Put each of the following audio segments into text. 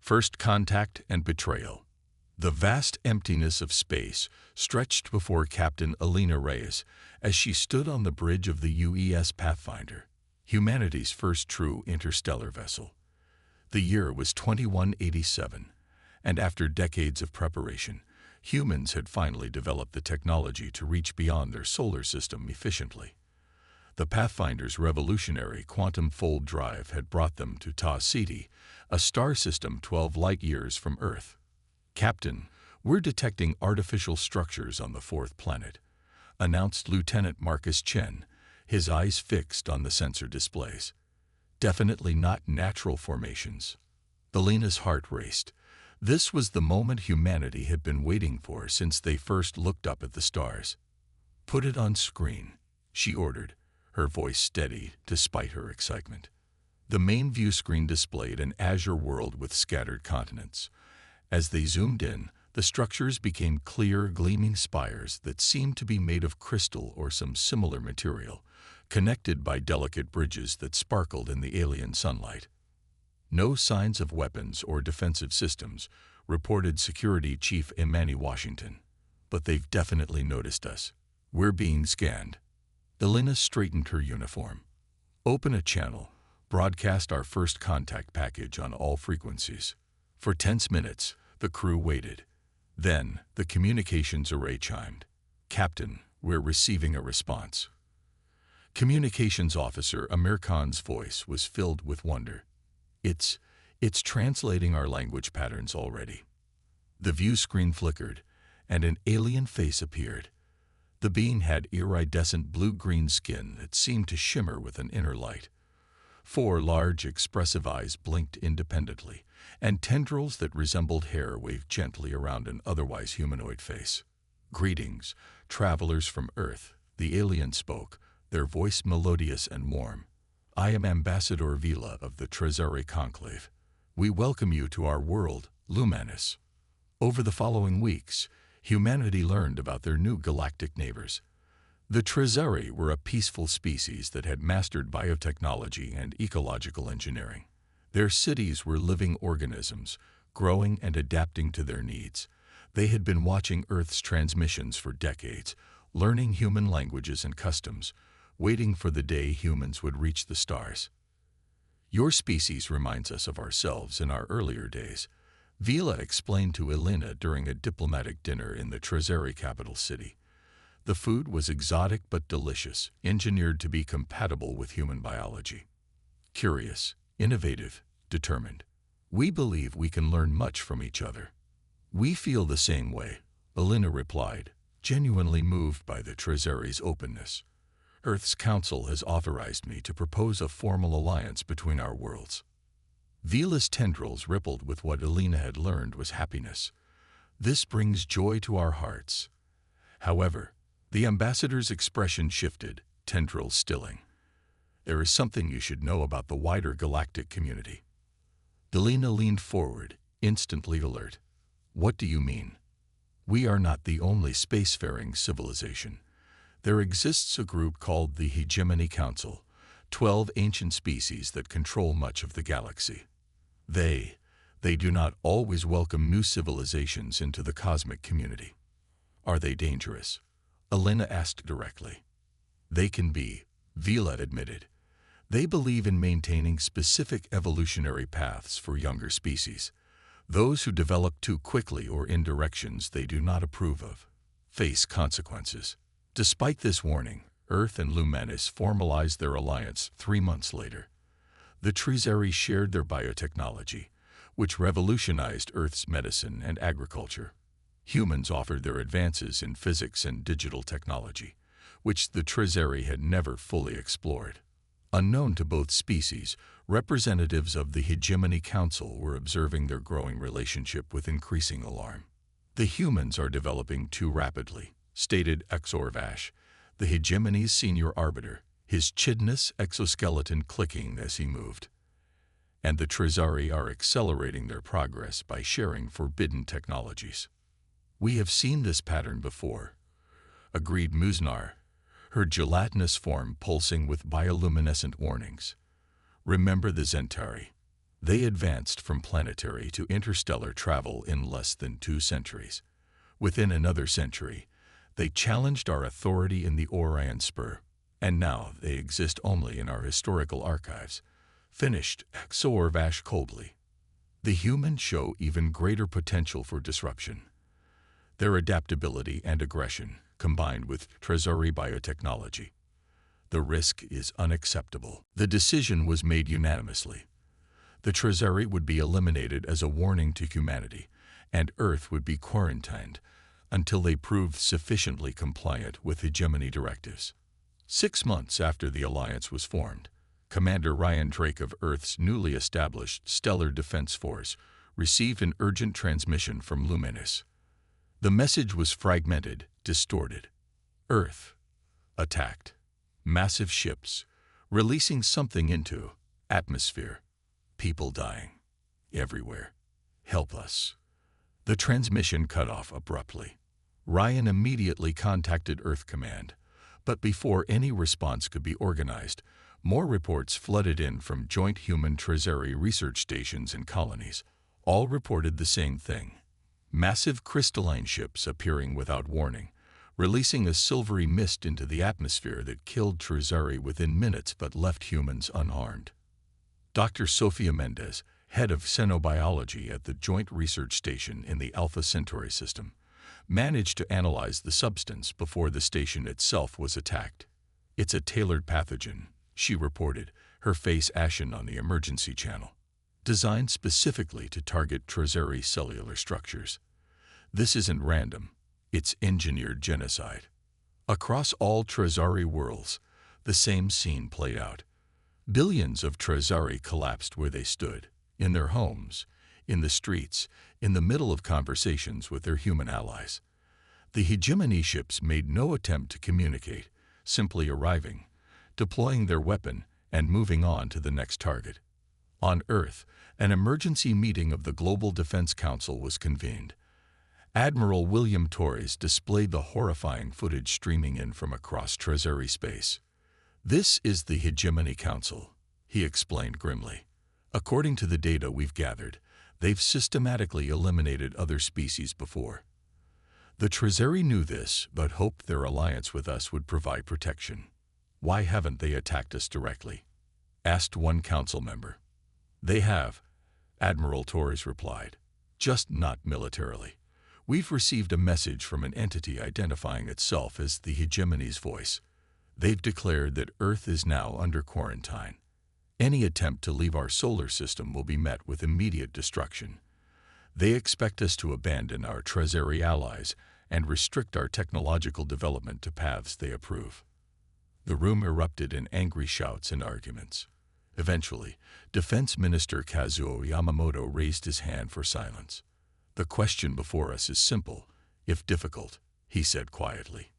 First contact and betrayal. The vast emptiness of space stretched before Captain Alina Reyes as she stood on the bridge of the UES Pathfinder, humanity's first true interstellar vessel. The year was 2187, and after decades of preparation, humans had finally developed the technology to reach beyond their solar system efficiently. The Pathfinder's revolutionary quantum fold drive had brought them to Ta Ceti, a star system 12 light-years from Earth. "Captain, we're detecting artificial structures on the fourth planet," announced Lieutenant Marcus Chen, his eyes fixed on the sensor displays. "Definitely not natural formations." Alina's heart raced. This was the moment humanity had been waiting for since they first looked up at the stars. "Put it on screen," she ordered, her voice steady despite her excitement. The main view screen displayed an azure world with scattered continents. As they zoomed in, the structures became clear, gleaming spires that seemed to be made of crystal or some similar material, connected by delicate bridges that sparkled in the alien sunlight. "No signs of weapons or defensive systems," reported Security Chief Imani Washington. "But they've definitely noticed us. We're being scanned." Alina straightened her uniform. "Open a channel. Broadcast our first contact package on all frequencies." For tense minutes, the crew waited. Then, the communications array chimed. "Captain, we're receiving a response." Communications Officer Amir Khan's voice was filled with wonder. It's translating our language patterns already." The view screen flickered, and an alien face appeared. The being had iridescent blue-green skin that seemed to shimmer with an inner light. 4 large, expressive eyes blinked independently, and tendrils that resembled hair waved gently around an otherwise humanoid face. "Greetings, travelers from Earth," the alien spoke, their voice melodious and warm. "I am Ambassador Vila of the Trezari Conclave. We welcome you to our world, Lumanus." Over the following weeks, humanity learned about their new galactic neighbors. The Trezari were a peaceful species that had mastered biotechnology and ecological engineering. Their cities were living organisms, growing and adapting to their needs. They had been watching Earth's transmissions for decades, learning human languages and customs, waiting for the day humans would reach the stars. "Your species reminds us of ourselves in our earlier days," Vila explained to Alina during a diplomatic dinner in the Trezari capital city. The food was exotic but delicious, engineered to be compatible with human biology. "Curious, innovative, determined. We believe we can learn much from each other." "We feel the same way," Alina replied, genuinely moved by the Trezari's openness. "Earth's Council has authorized me to propose a formal alliance between our worlds." Vila's tendrils rippled with what Alina had learned was happiness. "This brings joy to our hearts." However, the ambassador's expression shifted, tendrils stilling. "There is something you should know about the wider galactic community." Alina leaned forward, instantly alert. "What do you mean?" "We are not the only spacefaring civilization. There exists a group called the HFY Council, 12 ancient species that control much of the galaxy. They do not always welcome new civilizations into the cosmic community." "Are they dangerous?" Alina asked directly. "They can be," Vila admitted. "They believe in maintaining specific evolutionary paths for younger species. Those who develop too quickly or in directions they do not approve of face consequences." Despite this warning, Earth and Lumanus formalized their alliance 3 months later. The Trezari shared their biotechnology, which revolutionized Earth's medicine and agriculture. Humans offered their advances in physics and digital technology, which the Trezari had never fully explored. Unknown to both species, representatives of the HFY Council were observing their growing relationship with increasing alarm. "The humans are developing too rapidly," stated Exor Vash, the hegemony's senior arbiter, his chidness exoskeleton clicking as he moved. "And the Trezari are accelerating their progress by sharing forbidden technologies." "We have seen this pattern before," agreed Muznar, her gelatinous form pulsing with bioluminescent warnings. "Remember the Zentari. They advanced from planetary to interstellar travel in less than 2 centuries. Within another century, they challenged our authority in the Orion Spur, and now they exist only in our historical archives. Finished, Xor Vash coldly. The humans show even greater potential for disruption. Their adaptability and aggression, combined with Trezori biotechnology. The risk is unacceptable. The decision was made unanimously. The Trezori would be eliminated as a warning to humanity, and Earth would be quarantined until they proved sufficiently compliant with hegemony directives. 6 months after the alliance was formed, Commander Ryan Drake of Earth's newly established Stellar Defense Force received an urgent transmission from Luminous. The message was fragmented, distorted. Earth attacked. Massive ships, releasing something into atmosphere. People dying. Everywhere. Help us. The transmission cut off abruptly. Ryan immediately contacted Earth Command, but before any response could be organized, more reports flooded in from joint human Trezori research stations and colonies. All reported the same thing. Massive crystalline ships appearing without warning, releasing a silvery mist into the atmosphere that killed Trezori within minutes but left humans unharmed. Dr. Sofia Mendez, head of xenobiology at the Joint Research Station in the Alpha Centauri system, managed to analyze the substance before the station itself was attacked. "It's a tailored pathogen," she reported, her face ashen on the emergency channel, "designed specifically to target Trezori cellular structures. This isn't random. It's engineered genocide." Across all Trezori worlds, the same scene played out. Billions of Trezori collapsed where they stood, in their homes, in the streets, in the middle of conversations with their human allies. The hegemony ships made no attempt to communicate, simply arriving, deploying their weapon, and moving on to the next target. On Earth, an emergency meeting of the Global Defense Council was convened. Admiral William Torres displayed the horrifying footage streaming in from across Trezori space. "This is the Hegemony Council," he explained grimly. "According to the data we've gathered, they've systematically eliminated other species before. The Trezori knew this, but hoped their alliance with us would provide protection. Why haven't they attacked us directly?" asked one council member. "They have," Admiral Torres replied, "just not militarily. We've received a message from an entity identifying itself as the Hegemony's voice. They've declared that Earth is now under quarantine. Any attempt to leave our solar system will be met with immediate destruction. They expect us to abandon our Trezori allies and restrict our technological development to paths they approve." The room erupted in angry shouts and arguments. Eventually, Defense Minister Kazuo Yamamoto raised his hand for silence. "The question before us is simple, if difficult," he said quietly.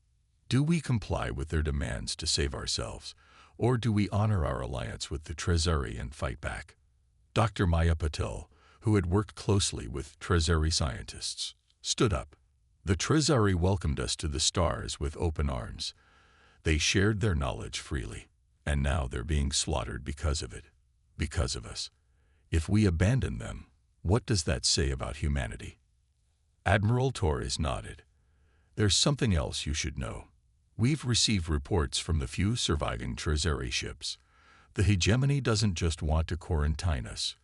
"Do we comply with their demands to save ourselves, or do we honor our alliance with the Trezori and fight back?" Dr. Maya Patel, who had worked closely with Trezori scientists, stood up. "The Trezori welcomed us to the stars with open arms. They shared their knowledge freely, and now they're being slaughtered because of it, because of us. If we abandon them, what does that say about humanity?" Admiral Torres nodded. "There's something else you should know. We've received reports from the few surviving Trezori ships. The Hegemony doesn't just want to quarantine us.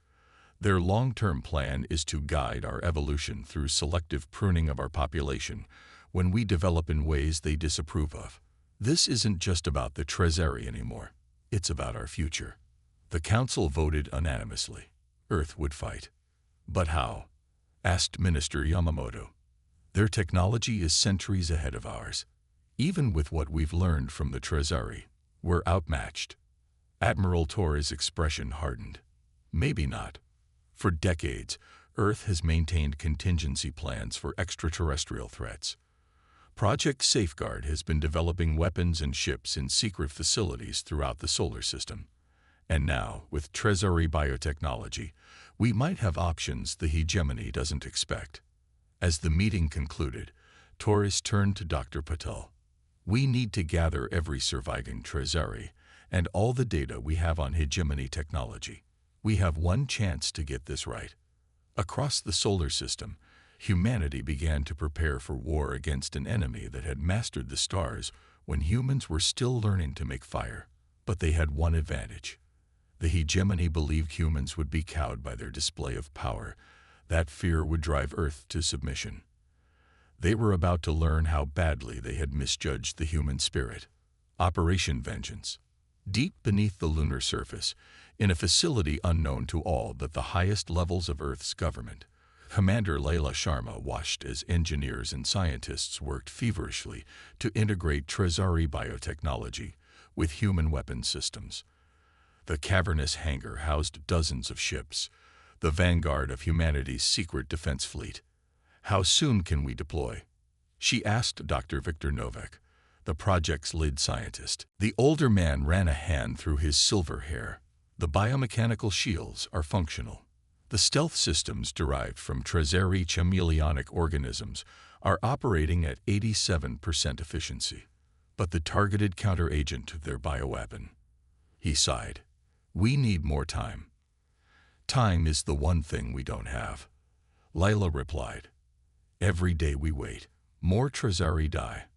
Their long-term plan is to guide our evolution through selective pruning of our population when we develop in ways they disapprove of. This isn't just about the Trezori anymore. It's about our future." The council voted unanimously. Earth would fight. "But how?" asked Minister Yamamoto. "Their technology is centuries ahead of ours. Even with what we've learned from the Trezori, we're outmatched." Admiral Torres' expression hardened. "Maybe not. For decades, Earth has maintained contingency plans for extraterrestrial threats. Project Safeguard has been developing weapons and ships in secret facilities throughout the solar system. And now, with Trezori biotechnology, we might have options the Hegemony doesn't expect." As the meeting concluded, Torres turned to Dr. Patel. "We need to gather every surviving Trezori and all the data we have on Hegemony technology. We have one chance to get this right. Across the solar system, humanity began to prepare for war against an enemy that had mastered the stars when humans were still learning to make fire. But they had one advantage. The hegemony believed humans would be cowed by their display of power. That fear would drive Earth to submission. They were about to learn how badly they had misjudged the human spirit. Operation Vengeance. Deep beneath the lunar surface, in a facility unknown to all but the highest levels of Earth's government, Commander Layla Sharma watched as engineers and scientists worked feverishly to integrate Tresari biotechnology with human weapon systems. The cavernous hangar housed dozens of ships, the vanguard of humanity's secret defense fleet. "How soon can we deploy?" she asked Dr. Victor Novak, the project's lead scientist. The older man ran a hand through his silver hair. "The biomechanical shields are functional. The stealth systems derived from Tresari chameleonic organisms are operating at 87% efficiency. But the targeted counteragent to their bioweapon," he sighed. "We need more time." "Time is the one thing we don't have," Layla replied. "Every day we wait, more Tresari die.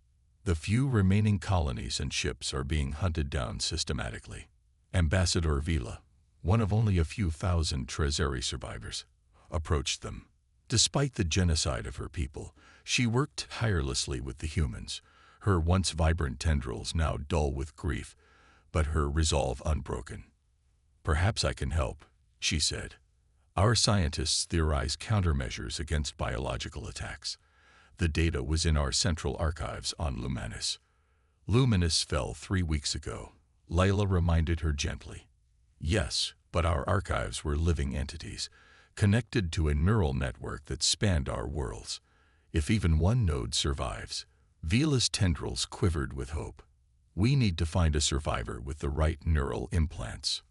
The few remaining colonies and ships are being hunted down systematically." Ambassador Vila, one of only a few thousand Tresari survivors, approached them. Despite the genocide of her people, she worked tirelessly with the humans, her once vibrant tendrils now dull with grief, but her resolve unbroken. "Perhaps I can help," she said. "Our scientists theorize countermeasures against biological attacks. The data was in our central archives on Luminous." "Luminous fell 3 weeks ago," Layla reminded her gently. "Yes, but our archives were living entities, connected to a neural network that spanned our worlds. If even one node survives..." Vila's tendrils quivered with hope. "We need to find a survivor with the right neural implants."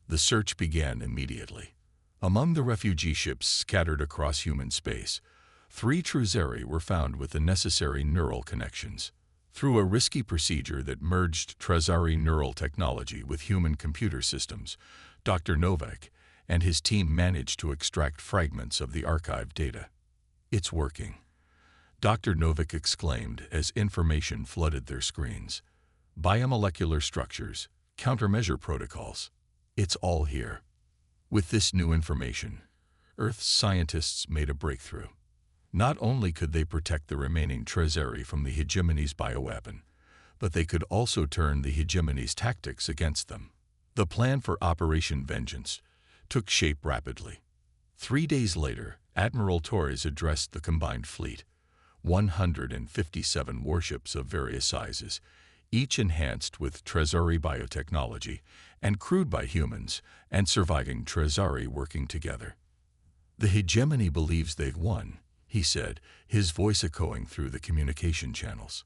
The search began immediately. Among the refugee ships scattered across human space, 3 Tresari were found with the necessary neural connections. Through a risky procedure that merged Tresari neural technology with human computer systems, Dr. Novak and his team managed to extract fragments of the archived data. "It's working," Dr. Novak exclaimed as information flooded their screens. "Biomolecular structures, countermeasure protocols. It's all here." With this new information, Earth's scientists made a breakthrough. Not only could they protect the remaining Tresari from the hegemony's bioweapon, but they could also turn the hegemony's tactics against them. The plan for Operation Vengeance took shape rapidly. 3 days later, Admiral Torres addressed the combined fleet, 157 warships of various sizes, each enhanced with Tresari biotechnology and crewed by humans and surviving Tresari working together. "The hegemony believes they've won," he said, his voice echoing through the communication channels.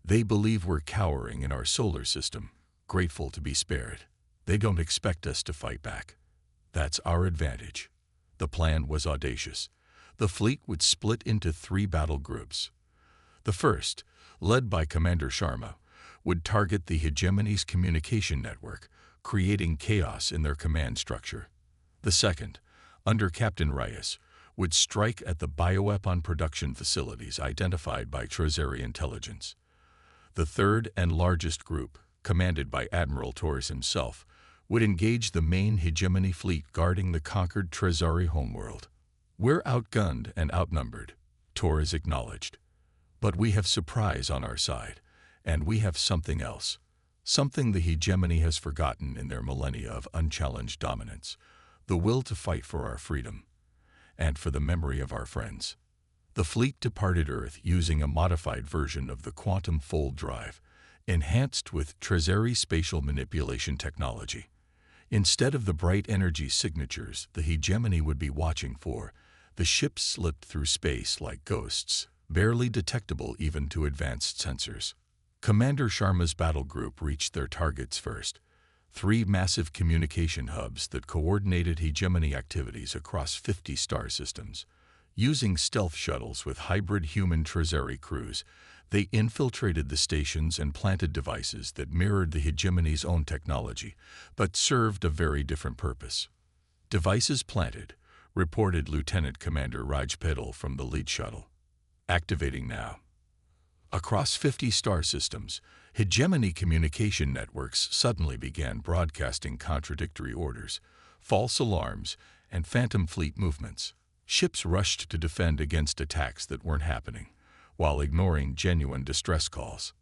"They believe we're cowering in our solar system, grateful to be spared. They don't expect us to fight back. That's our advantage." The plan was audacious. The fleet would split into 3 battle groups. The first, led by Commander Sharma, would target the hegemony's communication network, creating chaos in their command structure. The second, under Captain Reyes, would strike at the bioweapon production facilities identified by Tresari intelligence. The third and largest group, commanded by Admiral Torres himself, would engage the main hegemony fleet guarding the conquered Tresari homeworld. "We're outgunned and outnumbered," Torres acknowledged. "But we have surprise on our side, and we have something else. Something the hegemony has forgotten in their millennia of unchallenged dominance, the will to fight for our freedom, and for the memory of our friends." The fleet departed Earth using a modified version of the quantum fold drive, enhanced with Tresari spatial manipulation technology. Instead of the bright energy signatures the hegemony would be watching for, the ships slipped through space like ghosts, barely detectable even to advanced sensors. Commander Sharma's battle group reached their targets first, 3 massive communication hubs that coordinated hegemony activities across 50 star systems. Using stealth shuttles with hybrid human Tresari crews, they infiltrated the stations and planted devices that mirrored the hegemony's own technology, but served a very different purpose. "Devices planted," reported Lieutenant Commander Rajpedal from the lead shuttle. "Activating now." Across 50 star systems, hegemony communication networks suddenly began broadcasting contradictory orders, false alarms, and phantom fleet movements. Ships rushed to defend against attacks that weren't happening, while ignoring genuine distress calls.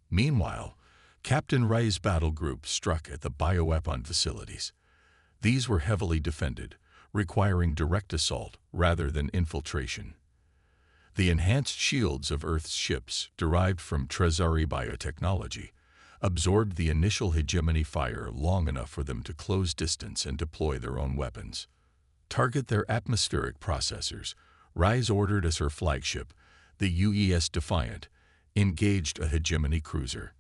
Meanwhile, Captain Ray's battle group struck at the bioweapon facilities. These were heavily defended, requiring direct assault rather than infiltration. The enhanced shields of Earth's ships, derived from Trezari biotechnology, absorbed the initial hegemony fire long enough for them to close distance and deploy their own weapons. "Target their atmospheric processors," Rise ordered as her flagship, the UES Defiant, engaged a hegemony cruiser.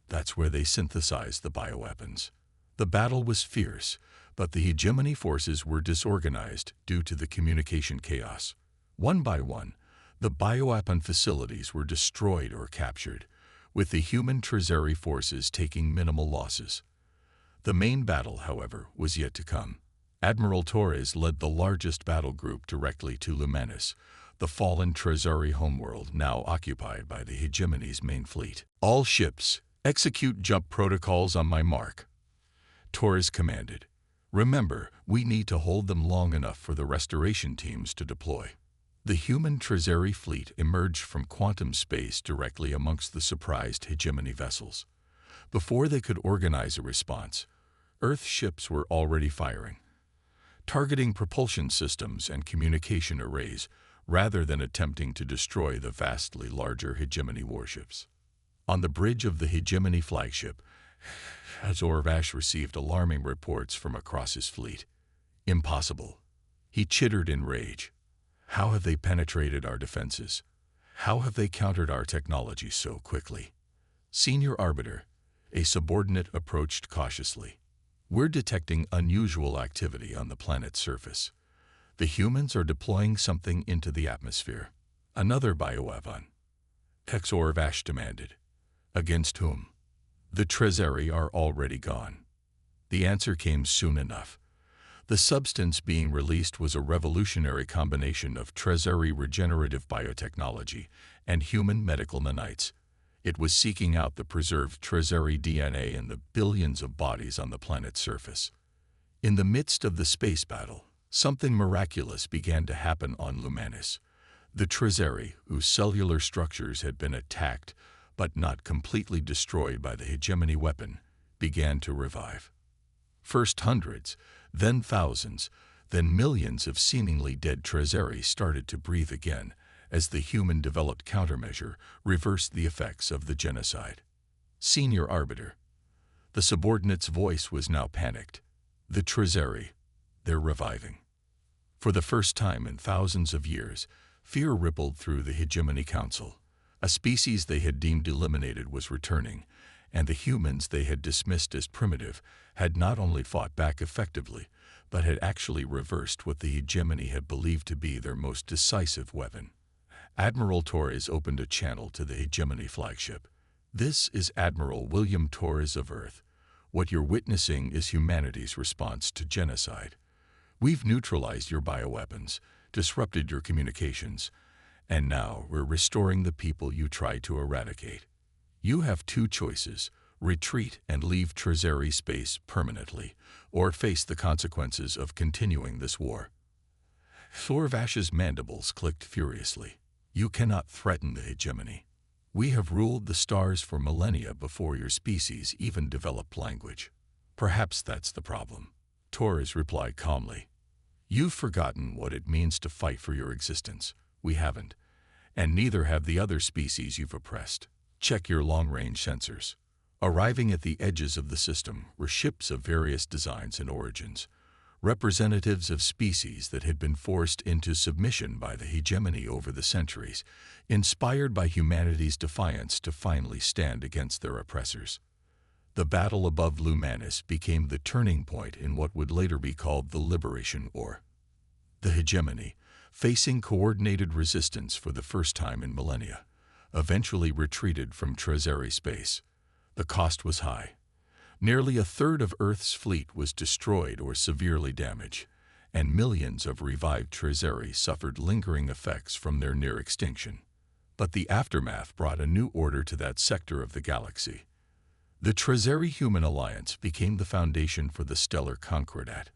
That's where they synthesized the bioweapons. The battle was fierce, but the hegemony forces were disorganized due to the communication chaos. One by one, the bioweapon facilities were destroyed or captured, with the human Trezari forces taking minimal losses. The main battle, however, was yet to come. Admiral Torres led the largest battle group directly to Lumanis, the fallen Trezari homeworld now occupied by the hegemony's main fleet. "All ships, execute jump protocols on my mark," Torres commanded. "Remember, we need to hold them long enough for the restoration teams to deploy." The human Trezari fleet emerged from quantum space directly amongst the surprised hegemony vessels. Before they could organize a response, Earth ships were already firing, targeting propulsion systems and communication arrays rather than attempting to destroy the vastly larger hegemony warships. On the bridge of the hegemony flagship, Zorvash received alarming reports from across his fleet. "Impossible," he chittered in rage. "How have they penetrated our defenses? How have they countered our technology so quickly?" "Senior Arbiter," a subordinate approached cautiously. "We're detecting unusual activity on the planet's surface. The humans are deploying something into the atmosphere." "Another bioweapon?" Zorvash demanded. "Against whom?" "The Trezari are already gone." The answer came soon enough. The substance being released was a revolutionary combination of Trezari regenerative biotechnology and human medical nanites. It was seeking out the preserved Trezari DNA in the billions of bodies on the planet's surface. In the midst of the space battle, something miraculous began to happen on Lumanis. The Trezari, whose cellular structures had been attacked but not completely destroyed by the hegemony weapon, began to revive. First hundreds, then thousands, then millions of seemingly dead Trezari started to breathe again as the human-developed countermeasure reversed the effects of the genocide. "Senior Arbiter." The subordinate's voice was now panicked. "The Trezari, they're reviving." For the first time in thousands of years, fear rippled through the Hegemony Council. A species they had deemed eliminated was returning, and the humans they had dismissed as primitive had not only fought back effectively, but had actually reversed what the hegemony had believed to be their most decisive weapon. Admiral Torres opened a channel to the hegemony flagship. "This is Admiral William Torres of Earth. What you're witnessing is humanity's response to genocide. We've neutralized your bioweapons, disrupted your communications, and now we're restoring the people you tried to eradicate. You have two choices: retreat and leave Trezari space permanently, or face the consequences of continuing this war." Zorvash's mandibles clicked furiously. "You cannot threaten the hegemony. We have ruled the stars for millennia before your species even developed language." "Perhaps that's the problem," Torres replied calmly. "You've forgotten what it means to fight for your existence. We haven't, and neither have the other species you've oppressed. Check your long-range sensors." Arriving at the edges of the system were ships of various designs and origins, representatives of species that had been forced into submission by the hegemony over the centuries, inspired by humanity's defiance to finally stand against their oppressors. The battle above Lumanis became the turning point in what would later be called the Liberation War. The hegemony, facing coordinated resistance for the first time in millennia, eventually retreated from Trezari space. The cost was high. Nearly a third of Earth's fleet was destroyed or severely damaged, and millions of revived Trezeri suffered lingering effects from their near extinction. But the aftermath brought a new order to that sector of the galaxy. The Trezeri-Human Alliance became the foundation for the Stellar Concordat,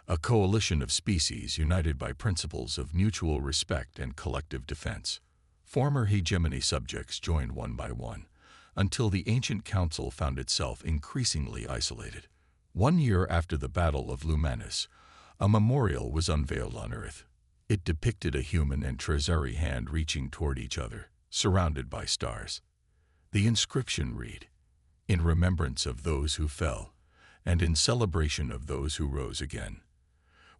a coalition of species united by principles of mutual respect and collective defense. Former hegemony subjects joined one by one, until the ancient council found itself increasingly isolated. 1 year after the Battle of Lumanus, a memorial was unveiled on Earth. It depicted a human and Trezeri hand reaching toward each other, surrounded by stars. The inscription read, "In remembrance of those who fell, and in celebration of those who rose again.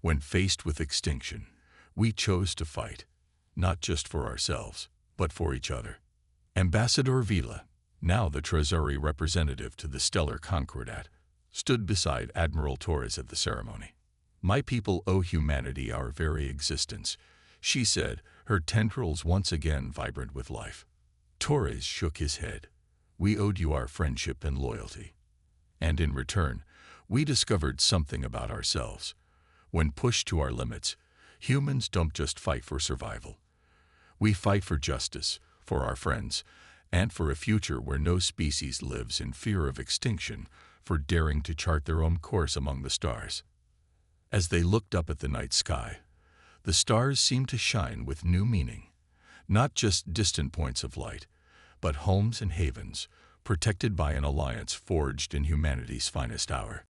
When faced with extinction, we chose to fight, not just for ourselves, but for each other." Ambassador Vila, now the Trezeri representative to the Stellar Concordat, stood beside Admiral Torres at the ceremony. "My people owe humanity our very existence," she said, her tendrils once again vibrant with life. Torres shook his head. "We owed you our friendship and loyalty. And in return, we discovered something about ourselves. When pushed to our limits, humans don't just fight for survival. We fight for justice, for our friends, and for a future where no species lives in fear of extinction for daring to chart their own course among the stars." As they looked up at the night sky, the stars seemed to shine with new meaning, not just distant points of light, but homes and havens, protected by an alliance forged in humanity's finest hour.